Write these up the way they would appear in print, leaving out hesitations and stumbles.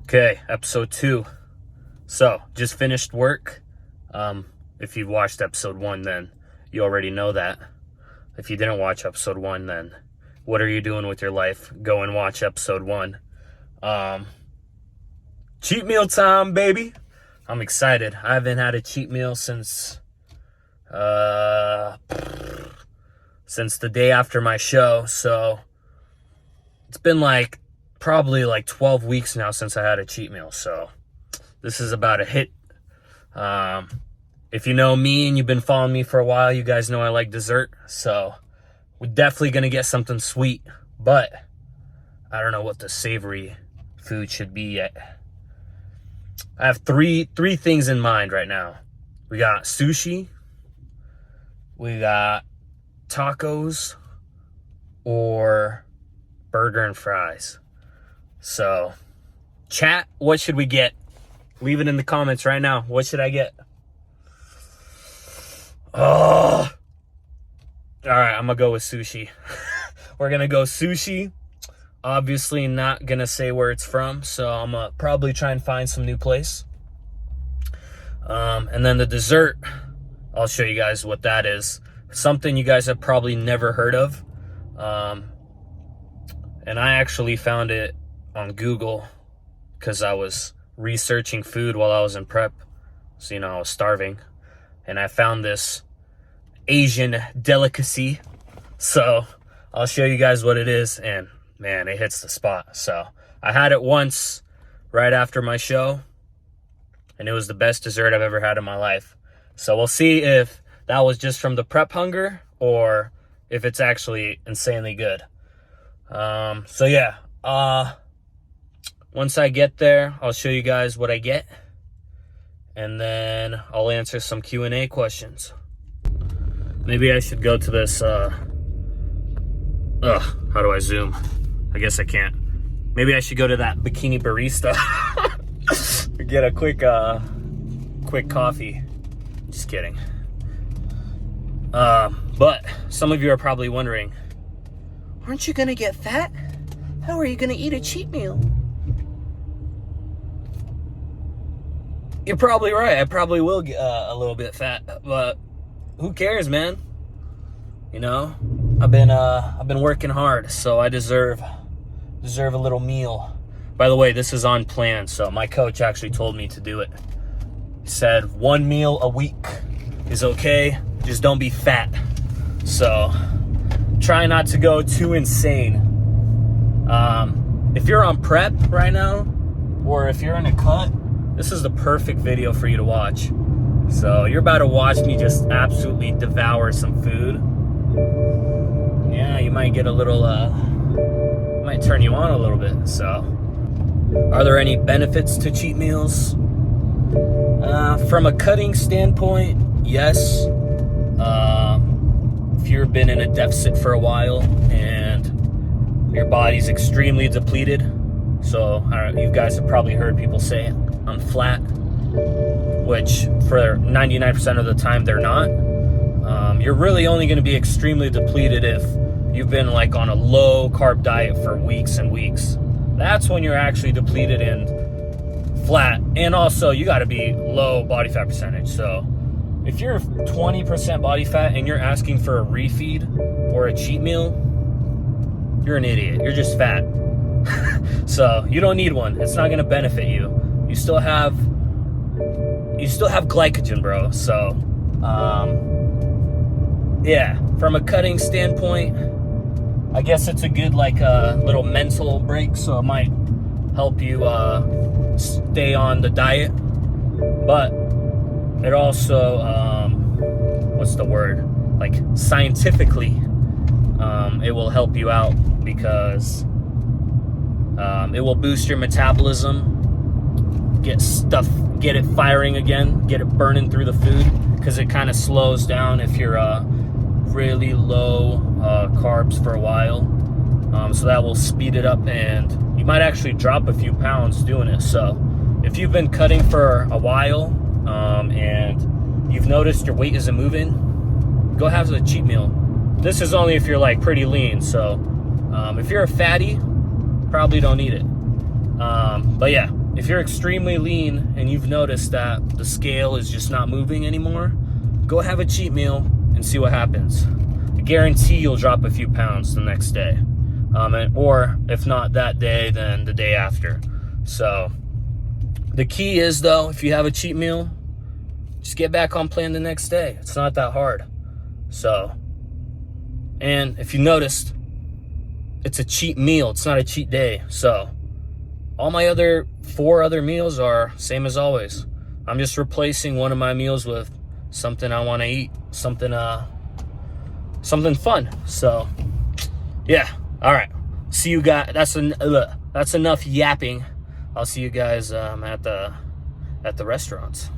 Okay, episode 2. So, just finished work. If you've watched episode 1, then you already know that. If you didn't watch episode 1, then what are you doing with your life? Go and watch episode 1. Cheat meal time, baby. I'm excited. I haven't had a cheat meal since the day after my show. So, it's been probably 12 weeks now since I had a cheat meal. So this is about a hit. If you know me and you've been following me for a while, you guys know I like dessert. So we're definitely going to get something sweet, but I don't know what the savory food should be yet. I have three things in mind right now. We got sushi, we got tacos, or burger and fries. So, chat, what should we get? Leave it in the comments right now. What should I get? Oh. All right, I'm going to go with sushi. We're going to go sushi. Obviously not going to say where it's from, so I'm going to probably try and find some new place. And then the dessert, I'll show you guys what that is. Something you guys have probably never heard of. And I actually found it on Google because I was researching food while I was in prep. So, I was starving. And I found this Asian delicacy. So, I'll show you guys what it is. And, man, it hits the spot. So, I had it once right after my show. And it was the best dessert I've ever had in my life. So, we'll see if that was just from the prep hunger or if it's actually insanely good. So yeah, once I get there, I'll show you guys what I get, and then I'll answer some Q&A questions. Maybe I should go to this, how do I zoom? I guess I can't. Maybe I should go to that bikini barista, get a quick coffee. Just kidding. But some of you are probably wondering, aren't you gonna get fat? How are you gonna eat a cheat meal? You're probably right. I probably will get a little bit fat, but who cares, man? I've been working hard, so I deserve a little meal. By the way, this is on plan, so my coach actually told me to do it. He said 1 meal a week is okay, just don't be fat. So try not to go too insane. If you're on prep right now, or if you're in a cut, this is the perfect video for you to watch. So you're about to watch me just absolutely devour some food. Yeah, you might get a little, might turn you on a little bit. So, are there any benefits to cheat meals? From a cutting standpoint, yes. If you've been in a deficit for a while and your body's extremely depleted, so you guys have probably heard people say I'm flat, which for 99% of the time they're not. You're really only going to be extremely depleted if you've been on a low carb diet for weeks and weeks. That's when you're actually depleted and flat. And also you got to be low body fat percentage. So if you're 20% body fat and you're asking for a refeed or a cheat meal, you're an idiot. You're just fat. So you don't need one. It's not going to benefit you. You still have glycogen, bro. So, yeah, from a cutting standpoint, I guess it's a good little mental break. So it might help you stay on the diet, but it also, what's the word? Scientifically, it will help you out because it will boost your metabolism, get it firing again, get it burning through the food, because it kind of slows down if you're really low carbs for a while. So that will speed it up, and you might actually drop a few pounds doing it. So if you've been cutting for a while and you've noticed your weight isn't moving, go have a cheat meal. This is only if you're pretty lean. So if you're a fatty, probably don't need it. But yeah, if you're extremely lean and you've noticed that the scale is just not moving anymore, go have a cheat meal and see what happens. I guarantee you'll drop a few pounds the next day. Or if not that day, then the day after. So the key is, though, if you have a cheat meal, just get back on plan the next day. It's not that hard. So, and if you noticed, it's a cheat meal. It's not a cheat day. So all my other 4 other meals are same as always. I'm just replacing one of my meals with something I want to eat, something fun. So yeah, all right. See you guys. That's enough yapping. I'll see you guys at the restaurants.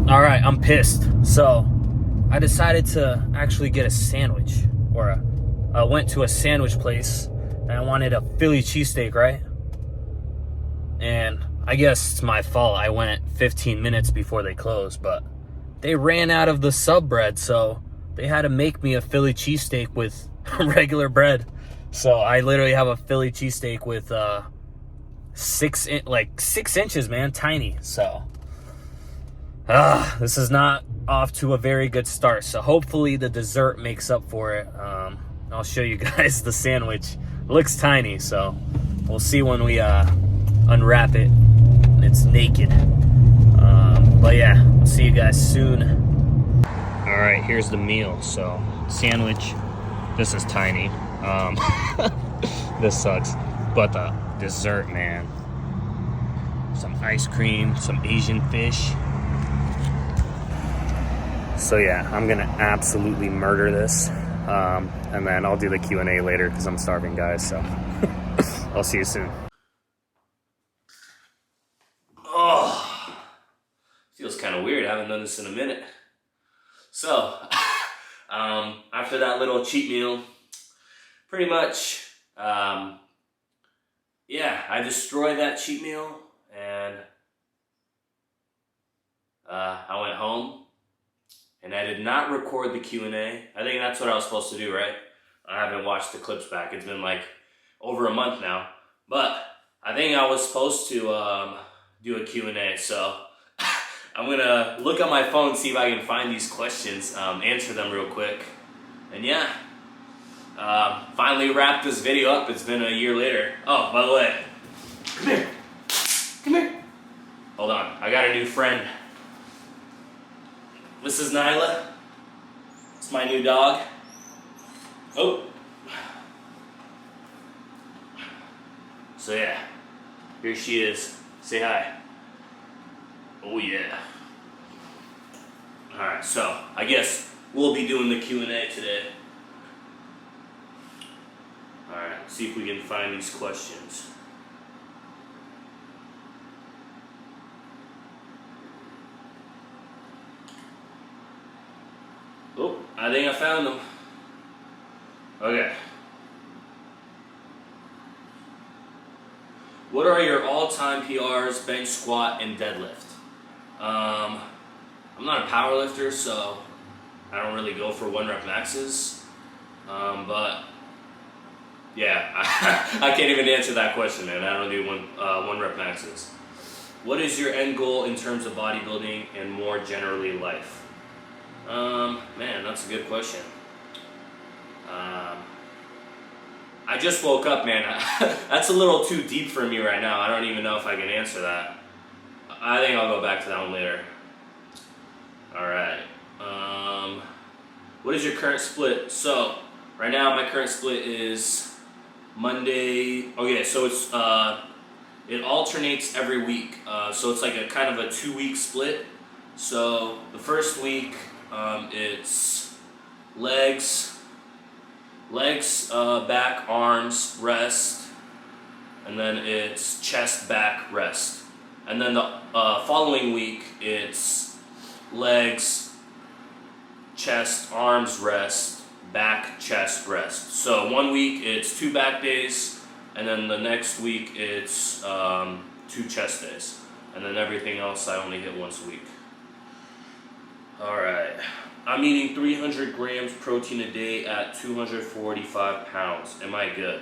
All right, I'm pissed. So I decided to actually get a sandwich, or I went to a sandwich place and I wanted a Philly cheesesteak, right? And I guess it's my fault. I went 15 minutes before they closed, but they ran out of the sub bread, so they had to make me a Philly cheesesteak with regular bread. So I literally have a Philly cheesesteak with 6 inches, man, tiny. So this is not off to a very good start. So hopefully the dessert makes up for it. I'll show you guys the sandwich. It looks tiny, so we'll see when we unwrap it. It's naked. But yeah, I'll see you guys soon. All right, here's the meal. So sandwich. This is tiny. This sucks. But the dessert, man. Some ice cream, some Asian fish. So yeah, I'm gonna absolutely murder this. And then I'll do the Q&A later because I'm starving, guys. So I'll see you soon. Oh, feels kind of weird. I haven't done this in a minute. So, after that little cheat meal, pretty much, yeah, I destroyed that cheat meal, and I went home, and I did not record the Q&A. I think that's what I was supposed to do, right? I haven't watched the clips back. It's been like over a month now, but I think I was supposed to do a Q&A, so I'm gonna look on my phone, see if I can find these questions, answer them real quick, and yeah, finally wrapped this video up. It's been a year later. Oh, by the way, come here, hold on, I got a new friend. This is Nyla. It's my new dog. Oh. So yeah, here she is. Say hi. Oh yeah. Alright, so I guess we'll be doing the Q&A today. Alright, see if we can find these questions. Oh, I think I found them. Okay. What are your all-time PRs, bench, squat, and deadlift? I'm not a power lifter, so I don't really go for 1 rep maxes. But yeah, I can't even answer that question, man. I don't do one rep maxes. What is your end goal in terms of bodybuilding and more generally life? Man, that's a good question. I just woke up, man. That's a little too deep for me right now. I don't even know if I can answer that. I think I'll go back to that one later. Alright. What is your current split? So, right now my current split is Monday. Okay, so it's it alternates every week. So it's like a kind of a 2-week split. So the first week it's legs, back, arms, rest, and then it's chest, back, rest. And then the following week it's legs, chest, arms, rest, back, chest, rest. So 1 week it's 2 back days, and then the next week it's 2 chest days. And then everything else I only hit once a week. Alright, I'm eating 300 grams protein a day at 245 pounds. Am I good?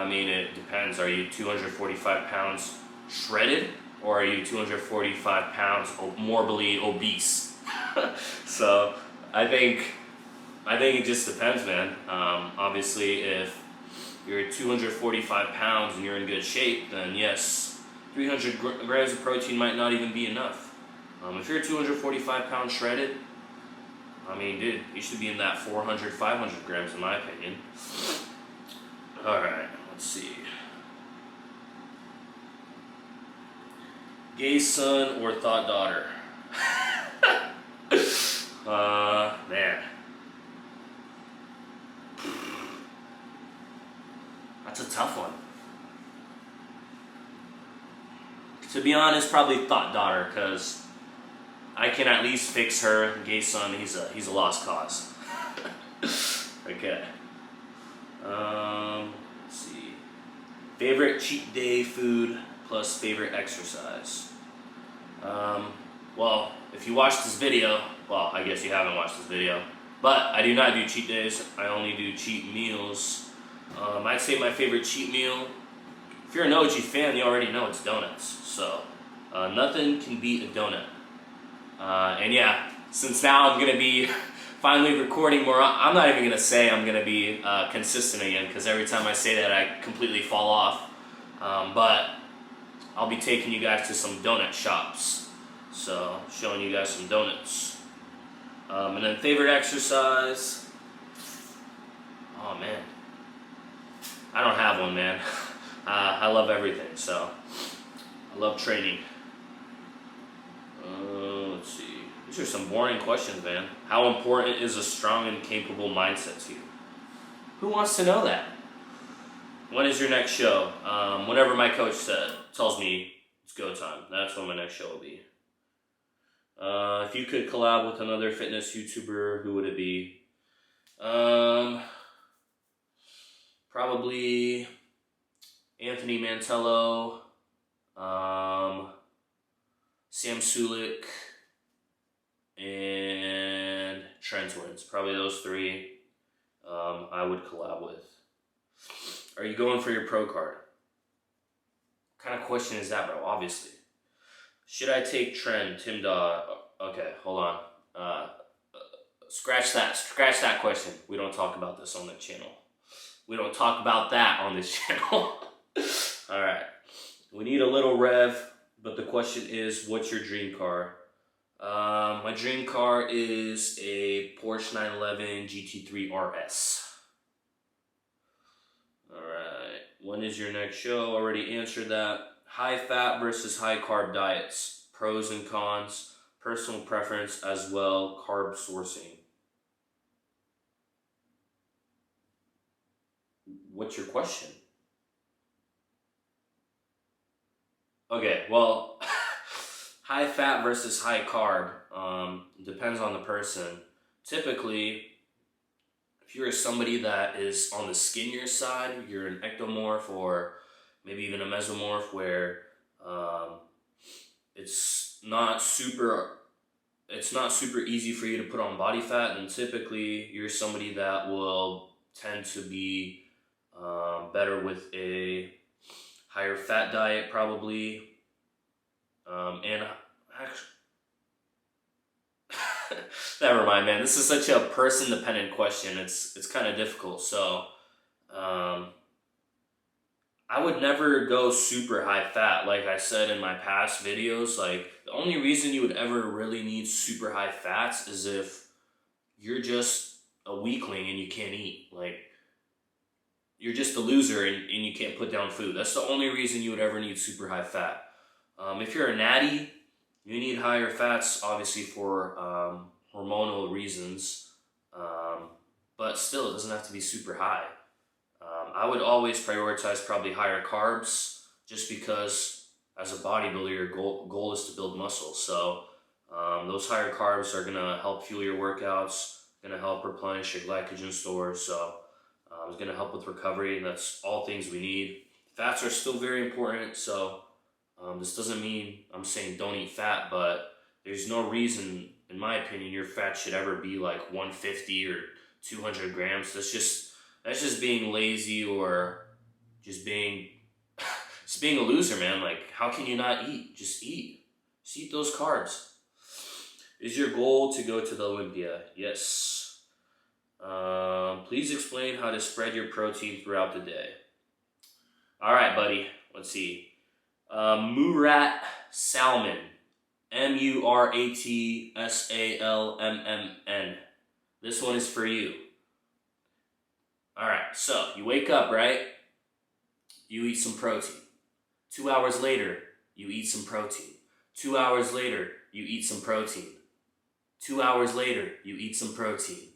I mean, it depends. Are you 245 pounds shredded, or are you 245 pounds morbidly obese? So I think it just depends, man. Obviously, if you're 245 pounds and you're in good shape, then yes, 300 grams of protein might not even be enough. If you're 245 pounds shredded, I mean, dude, you should be in that 400, 500 grams, in my opinion. All right, let's see. Gay son or thought daughter? Man. That's a tough one. To be honest, probably thought daughter, because I can at least fix her. Gay son, he's a lost cause. Okay. Let's see. Favorite cheat day food plus favorite exercise. Well, if you watched this video, well, I guess you haven't watched this video, but I do not do cheat days. I only do cheat meals. I'd say my favorite cheat meal, if you're an OG fan, you already know it's donuts. So, nothing can beat a donut. And yeah, since now I'm going to be finally recording more, I'm not even going to say I'm going to be consistent again, because every time I say that I completely fall off. But I'll be taking you guys to some donut shops. So, showing you guys some donuts. And then favorite exercise. Oh man. I don't have one, man. I love everything, so I love training. Let's see. These are some boring questions, man. How important is a strong and capable mindset to you? Who wants to know that? When is your next show? Whenever my coach tells me it's go time, that's when my next show will be. If you could collab with another fitness YouTuber, who would it be? Probably Anthony Mantello, Sam Sulik, and Trent Wins. Probably those three I would collab with. Are you going for your pro card? What kind of question is that, bro? Obviously. Should I take Trend, Tim Daw? Okay, hold on. Scratch that question. We don't talk about this on the channel. We don't talk about that on this channel. Alright. We need a little rev, but the question is, what's your dream car? My dream car is a Porsche 911 GT3 RS. Alright. When is your next show? Already answered that. High fat versus high carb diets. Pros and cons. Personal preference as well. Carb sourcing. What's your question? Okay, well, high fat versus high carb depends on the person. Typically, if you're somebody that is on the skinnier side, you're an ectomorph or maybe even a mesomorph where it's not super easy for you to put on body fat, then typically you're somebody that will tend to be better with a higher fat diet, probably. And actually, never mind, man. This is such a person-dependent question. It's kind of difficult. So, I would never go super high fat. Like I said in my past videos, like the only reason you would ever really need super high fats is if you're just a weakling and you can't eat. Like, you're just a loser and you can't put down food. That's the only reason you would ever need super high fat. If you're a natty, you need higher fats, obviously, for hormonal reasons. But still, it doesn't have to be super high. I would always prioritize probably higher carbs, just because as a bodybuilder, your goal is to build muscle. So those higher carbs are going to help fuel your workouts, going to help replenish your glycogen stores. So it's going to help with recovery, and that's all things we need. Fats are still very important, so this doesn't mean I'm saying don't eat fat, but there's no reason, in my opinion, your fat should ever be like 150 or 200 grams. That's just being lazy or just being a loser, man. Like, how can you not eat? Just eat. Just eat those carbs. Is your goal to go to the Olympia? Yes. Please explain how to spread your protein throughout the day. All right, buddy. Let's see. Murat Salmon. MuratSalmn. This one is for you. All right, so you wake up, right? You eat some protein. 2 hours later, you eat some protein. 2 hours later, you eat some protein. 2 hours later, you eat some protein.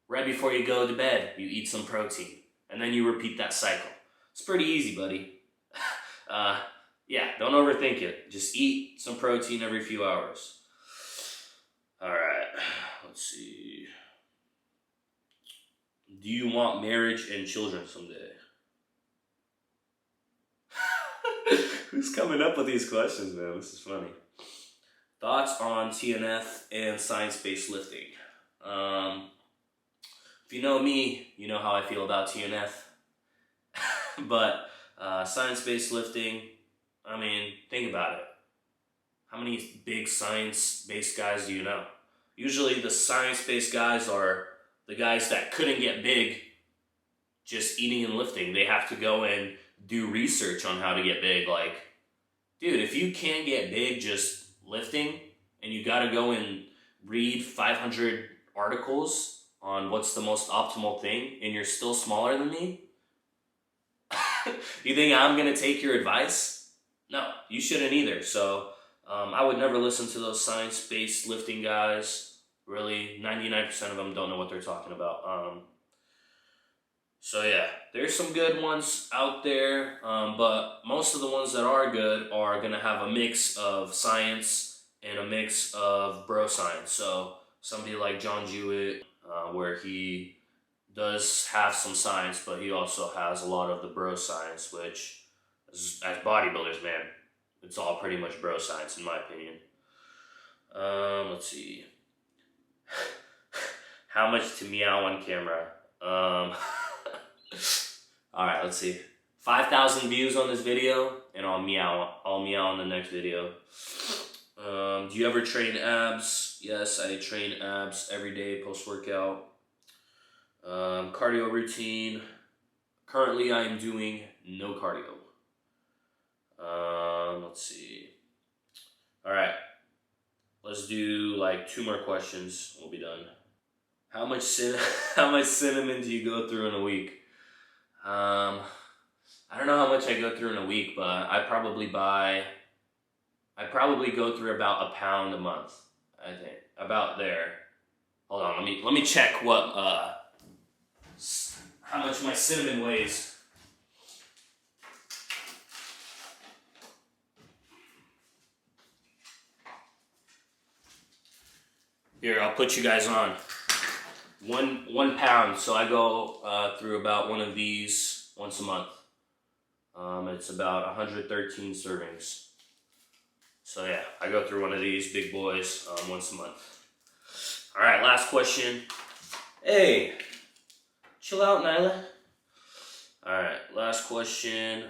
Right before you go to bed, you eat some protein. And then you repeat that cycle. It's pretty easy, buddy. Yeah, don't overthink it. Just eat some protein every few hours. All right, let's see. Do you want marriage and children someday? Who's coming up with these questions, man? This is funny. Thoughts on TNF and science-based lifting? If you know me, you know how I feel about TNF. But science-based lifting, I mean, think about it. How many big science-based guys do you know? Usually the science-based guys are the guys that couldn't get big just eating and lifting. They have to go and do research on how to get big. Like, dude, if you can't get big just lifting and you gotta go and read 500 articles on what's the most optimal thing and you're still smaller than me, you think I'm gonna take your advice? No, you shouldn't either. So I would never listen to those science-based lifting guys. Really, 99% of them don't know what they're talking about. So yeah, there's some good ones out there, but most of the ones that are good are gonna have a mix of science and a mix of bro science. So somebody like John Jewett, where he does have some science, but he also has a lot of the bro science, which as bodybuilders, man, it's all pretty much bro science in my opinion. Let's see. How much to meow on camera? Alright, let's see. 5,000 views on this video, and I'll meow on the next video. Do you ever train abs? Yes, I train abs every day post-workout. Cardio routine. Currently, I am doing no cardio. Let's see. Alright. Let's do like 2 more questions. We'll be done. How much cinnamon do you go through in a week? I don't know how much I go through in a week, but I probably go through about a pound a month. I think about there. Hold on, let me check how much my cinnamon weighs. Here, I'll put you guys on. 1 pound, so I go through about one of these once a month. It's about 113 servings. So yeah, I go through one of these big boys once a month. All right, last question. Hey, chill out, Nyla. All right, last question.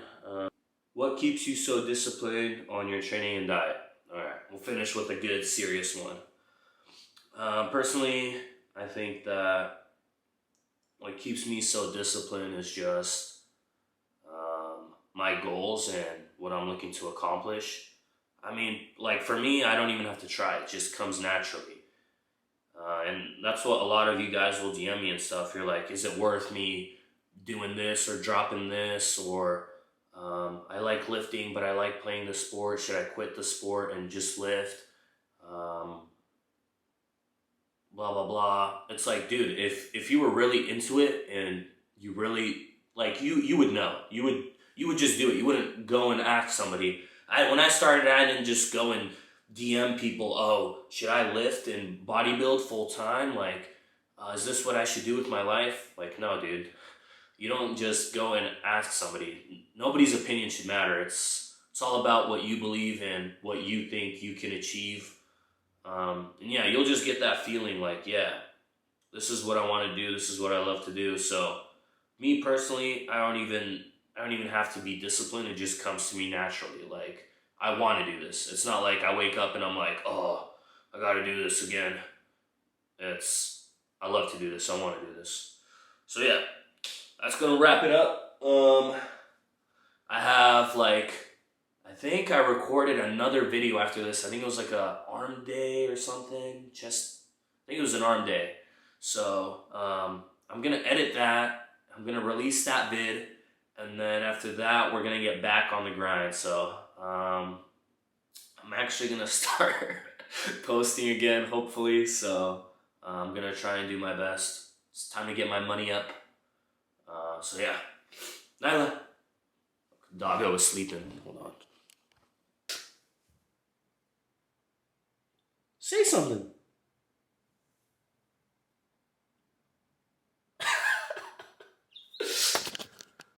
What keeps you so disciplined on your training and diet? All right, we'll finish with a good, serious one. Personally, I think that what keeps me so disciplined is just my goals and what I'm looking to accomplish. I mean, like for me, I don't even have to try. It just comes naturally. And that's what a lot of you guys will DM me and stuff. You're like, is it worth me doing this or dropping this? Or I like lifting, but I like playing the sport. Should I quit the sport and just lift? Blah, blah, blah. It's like, dude, if you were really into it and you really, like, you would know. You would just do it. You wouldn't go and ask somebody. When I started, I didn't just go and DM people, oh, should I lift and bodybuild full time? Like, is this what I should do with my life? Like, no, dude. You don't just go and ask somebody. Nobody's opinion should matter. It's all about what you believe in, what you think you can achieve. And yeah, you'll just get that feeling like, yeah, this is what I want to do. This is what I love to do. So me personally, I don't even I don't even have to be disciplined. It just comes to me naturally. Like, I want to do this. It's not like I wake up and I'm like, oh, I got to do this again. I love to do this. I want to do this. So yeah, that's going to wrap it up. I have I think I recorded another video after this. I think it was like a arm day or something. I think it was an arm day. So I'm going to edit that. I'm going to release that vid. And then after that, we're going to get back on the grind. So I'm actually going to start posting again, hopefully. So I'm going to try and do my best. It's time to get my money up. So yeah. Nyla. Doggo was sleeping. Hold on. Say something.